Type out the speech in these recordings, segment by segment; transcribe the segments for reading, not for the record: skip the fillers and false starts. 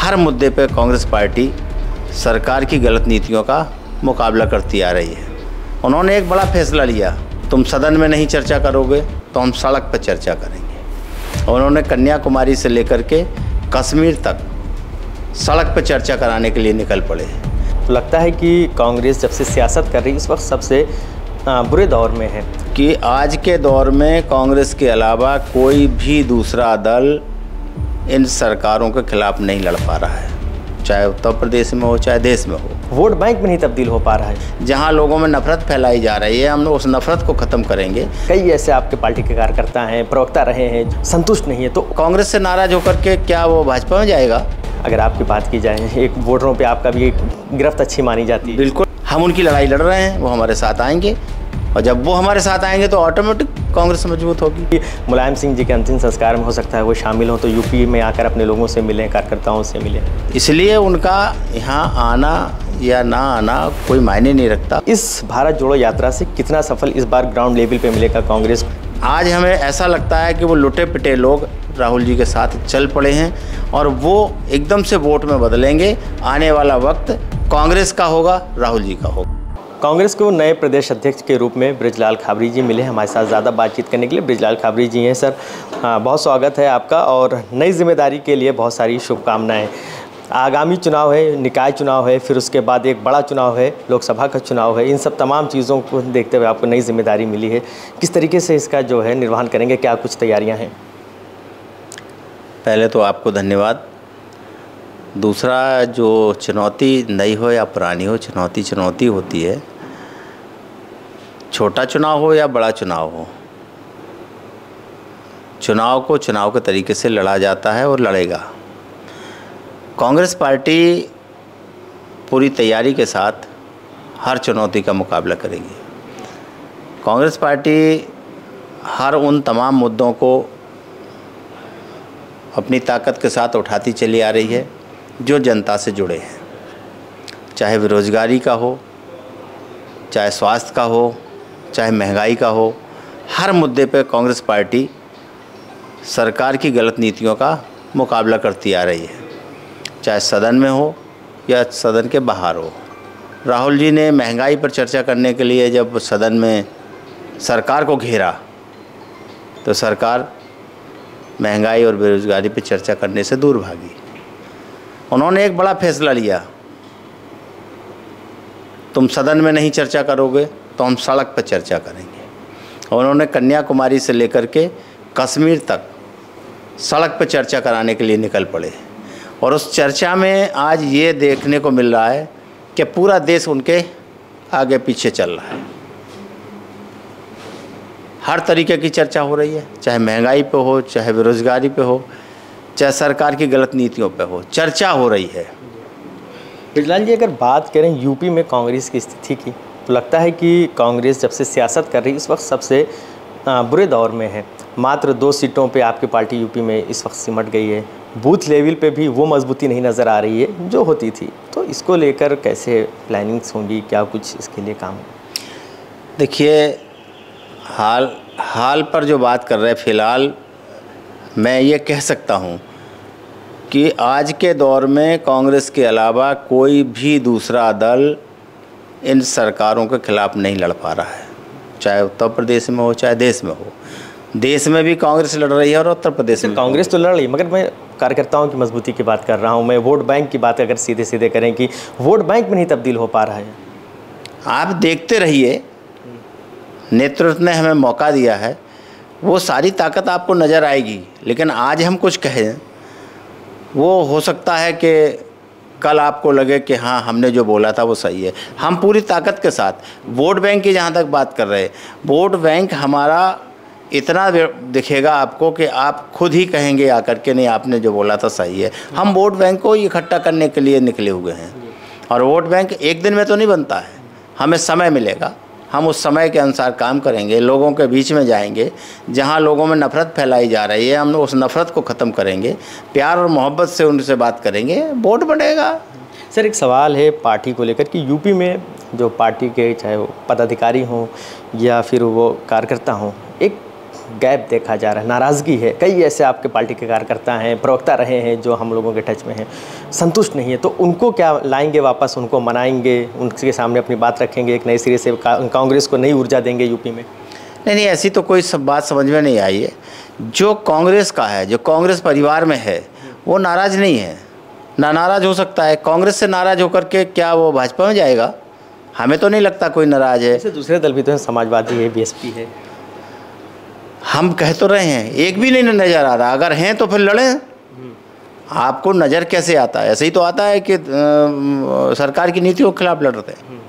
हर मुद्दे पे कांग्रेस पार्टी सरकार की गलत नीतियों का मुकाबला करती आ रही है। उन्होंने एक बड़ा फैसला लिया, तुम सदन में नहीं चर्चा करोगे तो हम सड़क पर चर्चा करेंगे। और उन्होंने कन्याकुमारी से लेकर के कश्मीर तक सड़क पर चर्चा कराने के लिए निकल पड़े। तो लगता है कि कांग्रेस जब से सियासत कर रही है इस वक्त सबसे बुरे दौर में है कि आज के दौर में कांग्रेस के अलावा कोई भी दूसरा दल इन सरकारों के खिलाफ नहीं लड़ पा रहा है, चाहे उत्तर प्रदेश में हो चाहे देश में हो। वोट बैंक में नहीं तब्दील हो पा रहा है। जहां लोगों में नफरत फैलाई जा रही है, हम लोग उस नफरत को ख़त्म करेंगे। कई ऐसे आपके पार्टी के कार्यकर्ता हैं, प्रवक्ता रहे हैं, संतुष्ट नहीं है, तो कांग्रेस से नाराज होकर के क्या वो भाजपा में जाएगा? अगर आपकी बात की जाए, एक वोटरों पे आपका भी एक गिरफ्त अच्छी मानी जाती है। बिल्कुल, हम उनकी लड़ाई लड़ रहे हैं, वो हमारे साथ आएंगे और जब वो हमारे साथ आएंगे तो ऑटोमेटिक कांग्रेस मजबूत होगी। मुलायम सिंह जी के अंतिम संस्कार में हो सकता है वो शामिल हों, तो यूपी में आकर अपने लोगों से मिलें, कार्यकर्ताओं से मिलें, इसलिए उनका यहाँ आना या ना आना कोई मायने नहीं रखता। इस भारत जोड़ो यात्रा से कितना सफल इस बार ग्राउंड लेवल पे मिलेगा कांग्रेस? आज हमें ऐसा लगता है कि वो लुटे पिटे लोग राहुल जी के साथ चल पड़े हैं और वो एकदम से वोट में बदलेंगे। आने वाला वक्त कांग्रेस का होगा, राहुल जी का होगा। कांग्रेस को नए प्रदेश अध्यक्ष के रूप में बृजलाल खाबरी जी मिले हमारे साथ ज़्यादा बातचीत करने के लिए। बृजलाल खाबरी जी हैं सर, बहुत स्वागत है आपका और नई जिम्मेदारी के लिए बहुत सारी शुभकामनाएं। आगामी चुनाव है, निकाय चुनाव है, फिर उसके बाद एक बड़ा चुनाव है, लोकसभा का चुनाव है। इन सब तमाम चीज़ों को देखते हुए आपको नई जिम्मेदारी मिली है, किस तरीके से इसका जो है निर्वहन करेंगे, क्या कुछ तैयारियाँ हैं? पहले तो आपको धन्यवाद। दूसरा, जो चुनौती नई हो या पुरानी हो, चुनौती होती है। छोटा चुनाव हो या बड़ा चुनाव हो, चुनाव को चुनाव के तरीके से लड़ा जाता है और लड़ेगा। कांग्रेस पार्टी पूरी तैयारी के साथ हर चुनौती का मुकाबला करेगी। कांग्रेस पार्टी हर उन तमाम मुद्दों को अपनी ताकत के साथ उठाती चली आ रही है जो जनता से जुड़े हैं, चाहे बेरोजगारी का हो, चाहे स्वास्थ्य का हो, चाहे महंगाई का हो। हर मुद्दे पे कांग्रेस पार्टी सरकार की गलत नीतियों का मुकाबला करती आ रही है, चाहे सदन में हो या सदन के बाहर हो। राहुल जी ने महंगाई पर चर्चा करने के लिए जब सदन में सरकार को घेरा तो सरकार महंगाई और बेरोजगारी पर चर्चा करने से दूर भागी। उन्होंने एक बड़ा फैसला लिया, तुम सदन में नहीं चर्चा करोगे तो हम सड़क पर चर्चा करेंगे। और उन्होंने कन्याकुमारी से लेकर के कश्मीर तक सड़क पर चर्चा कराने के लिए निकल पड़े। और उस चर्चा में आज ये देखने को मिल रहा है कि पूरा देश उनके आगे पीछे चल रहा है। हर तरीके की चर्चा हो रही है, चाहे महंगाई पे हो, चाहे बेरोजगारी पे हो, चाहे सरकार की गलत नीतियों पे हो, चर्चा हो रही है। बृजलाल जी, अगर बात करें यूपी में कांग्रेस की स्थिति की, तो लगता है कि कांग्रेस जब से सियासत कर रही है इस वक्त सबसे बुरे दौर में है। मात्र 2 सीटों पे आपकी पार्टी यूपी में इस वक्त सिमट गई है। बूथ लेवल पे भी वो मजबूती नहीं नज़र आ रही है जो होती थी। तो इसको लेकर कैसे प्लानिंग्स होंगी, क्या कुछ इसके लिए काम? देखिए, हाल पर जो बात कर रहे हैं, फ़िलहाल मैं ये कह सकता हूँ कि आज के दौर में कांग्रेस के अलावा कोई भी दूसरा दल इन सरकारों के खिलाफ नहीं लड़ पा रहा है, चाहे उत्तर प्रदेश में हो चाहे देश में हो। देश में भी कांग्रेस लड़ रही है और उत्तर प्रदेश में कांग्रेस तो लड़ रही है, मगर मैं कार्यकर्ताओं की मजबूती की बात कर रहा हूँ। मैं वोट बैंक की बात अगर सीधे सीधे करें कि वोट बैंक में नहीं तब्दील हो पा रहा है। आप देखते रहिए, नेतृत्व ने हमें मौका दिया है, वो सारी ताकत आपको नज़र आएगी। लेकिन आज हम कुछ कहें, वो हो सकता है कि कल आपको लगे कि हाँ, हमने जो बोला था वो सही है। हम पूरी ताकत के साथ वोट बैंक की जहाँ तक बात कर रहे हैं, वोट बैंक हमारा इतना दिखेगा आपको कि आप खुद ही कहेंगे आकर के नहीं, आपने जो बोला था सही है। हम वोट बैंक को इकट्ठा करने के लिए निकले हुए हैं और वोट बैंक एक दिन में तो नहीं बनता है, हमें समय मिलेगा। हम उस समय के अनुसार काम करेंगे, लोगों के बीच में जाएंगे, जहां लोगों में नफ़रत फैलाई जा रही है हम उस नफ़रत को ख़त्म करेंगे, प्यार और मोहब्बत से उनसे बात करेंगे, वोट बढ़ेगा। सर, एक सवाल है पार्टी को लेकर कि यूपी में जो पार्टी के चाहे वो पदाधिकारी हों या फिर वो कार्यकर्ता हों, एक गैप देखा जा रहा है, नाराज़गी है, कई ऐसे आपके पार्टी के कार्यकर्ता हैं, प्रवक्ता रहे हैं जो हम लोगों के टच में हैं, संतुष्ट नहीं है, तो उनको क्या लाएंगे वापस, उनको मनाएंगे, उनके सामने अपनी बात रखेंगे, एक नए सिरे से कांग्रेस को नई ऊर्जा देंगे यूपी में? नहीं, ऐसी तो कोई सब बात समझ में नहीं आई है। जो कांग्रेस का है, जो कांग्रेस परिवार में है, वो नाराज़ नहीं है, ना नाराज़ हो सकता है। कांग्रेस से नाराज़ होकर के क्या वो भाजपा में जाएगा? हमें तो नहीं लगता कोई नाराज़ है। जैसे दूसरे दल भी तो हैं, समाजवादी है, बीएसपी है। हम कह तो रहे हैं, एक भी नहीं नज़र आ रहा। अगर हैं तो फिर लड़ें। आपको नज़र कैसे आता है? ऐसे ही तो आता है कि सरकार की नीतियों के खिलाफ लड़ रहे हैं।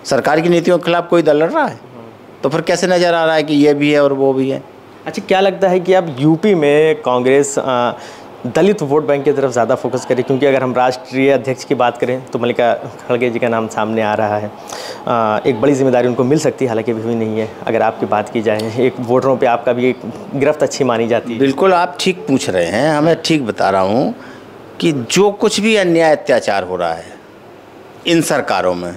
सरकार की नीतियों के खिलाफ कोई दल लड़ रहा है, तो फिर कैसे नज़र आ रहा है कि ये भी है और वो भी है? अच्छा, क्या लगता है कि अब यूपी में कांग्रेस दलित वोट बैंक की तरफ ज़्यादा फोकस करे? क्योंकि अगर हम राष्ट्रीय अध्यक्ष की बात करें तो मल्लिका खड़गे जी का नाम सामने आ रहा है। एक बड़ी जिम्मेदारी उनको मिल सकती है, हालांकि अभी भी नहीं है। अगर आपकी बात की जाए, एक वोटरों पे आपका भी एक गिरफ्त अच्छी मानी जाती है। बिल्कुल, आप ठीक पूछ रहे हैं, हमें ठीक बता रहा हूँ कि जो कुछ भी अन्याय अत्याचार हो रहा है इन सरकारों में,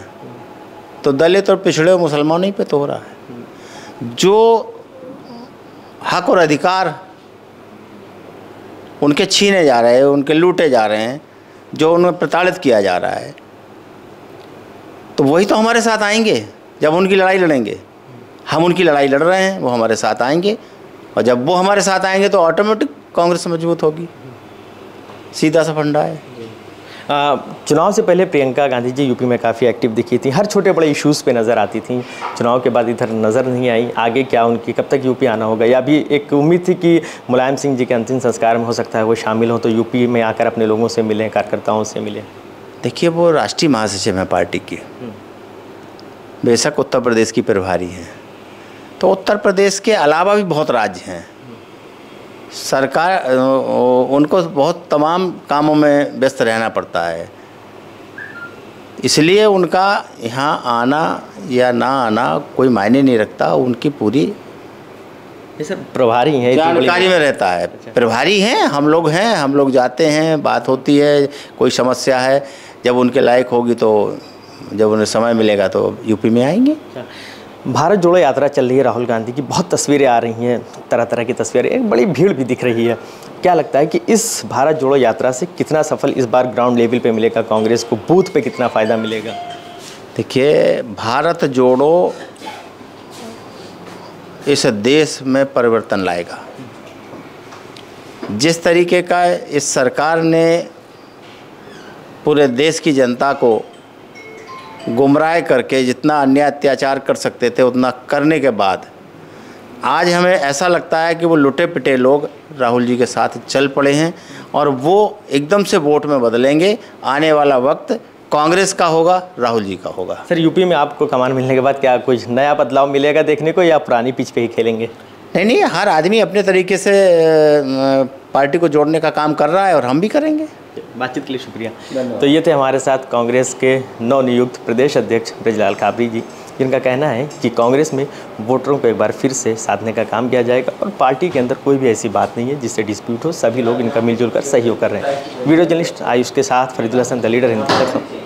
तो दलित और पिछड़े मुसलमानों ही पे तो हो रहा है। जो हक और अधिकार उनके छीने जा रहे हैं, उनके लूटे जा रहे हैं, जो उन्हें प्रताड़ित किया जा रहा है, तो वही तो हमारे साथ आएंगे जब उनकी लड़ाई लड़ेंगे। हम उनकी लड़ाई लड़ रहे हैं, वो हमारे साथ आएंगे, और जब वो हमारे साथ आएंगे तो ऑटोमेटिक कांग्रेस मजबूत होगी। सीधा सा फंडा है। चुनाव से पहले प्रियंका गांधी जी यूपी में काफ़ी एक्टिव दिखी थी, हर छोटे बड़े इश्यूज़ पे नज़र आती थी। चुनाव के बाद इधर नज़र नहीं आई। आगे क्या उनकी कब तक यूपी आना होगा? या भी एक उम्मीद थी कि मुलायम सिंह जी के अंतिम संस्कार में हो सकता है वो शामिल हो, तो यूपी में आकर अपने लोगों से मिलें, कार्यकर्ताओं से मिलें? देखिए, वो राष्ट्रीय महासचिव हैं पार्टी की, बेशक उत्तर प्रदेश की प्रभारी हैं, तो उत्तर प्रदेश के अलावा भी बहुत राज्य हैं। सरकार उनको बहुत तमाम कामों में व्यस्त रहना पड़ता है, इसलिए उनका यहाँ आना या ना आना कोई मायने नहीं रखता। उनकी पूरी सर प्रभारी हैं, जानकारी में रहता है। प्रभारी हैं, हम लोग जाते हैं, बात होती है, कोई समस्या है, जब उनके लायक होगी तो जब उन्हें समय मिलेगा तो यूपी में आएंगे। भारत जोड़ो यात्रा चल रही है राहुल गांधी की, बहुत तस्वीरें आ रही हैं, तरह तरह की तस्वीरें, एक बड़ी भीड़ भी दिख रही है। क्या लगता है कि इस भारत जोड़ो यात्रा से कितना सफल इस बार ग्राउंड लेवल पे मिलेगा कांग्रेस को, बूथ पे कितना फ़ायदा मिलेगा? देखिए, भारत जोड़ो इस देश में परिवर्तन लाएगा। जिस तरीके का इस सरकार ने पूरे देश की जनता को गुमराह करके जितना अन्याय अत्याचार कर सकते थे उतना करने के बाद आज हमें ऐसा लगता है कि वो लुटे पिटे लोग राहुल जी के साथ चल पड़े हैं और वो एकदम से वोट में बदलेंगे। आने वाला वक्त कांग्रेस का होगा, राहुल जी का होगा। सर, यूपी में आपको कमान मिलने के बाद क्या कुछ नया बदलाव मिलेगा देखने को, या पुरानी पिच पे ही खेलेंगे? नहीं, हर आदमी अपने तरीके से पार्टी को जोड़ने का काम कर रहा है और हम भी करेंगे। बातचीत के लिए शुक्रिया। तो ये थे हमारे साथ कांग्रेस के नवनियुक्त प्रदेश अध्यक्ष बृजलाल खाबरी जी, जिनका कहना है कि कांग्रेस में वोटरों को एक बार फिर से साधने का काम किया जाएगा और पार्टी के अंदर कोई भी ऐसी बात नहीं है जिससे डिस्प्यूट हो। सभी लोग इनका मिलजुल कर सहयोग कर रहे हैं। वीडियो जर्नलिस्ट आयुष के साथ फरीदुल हसन, द लीडर हिंदी।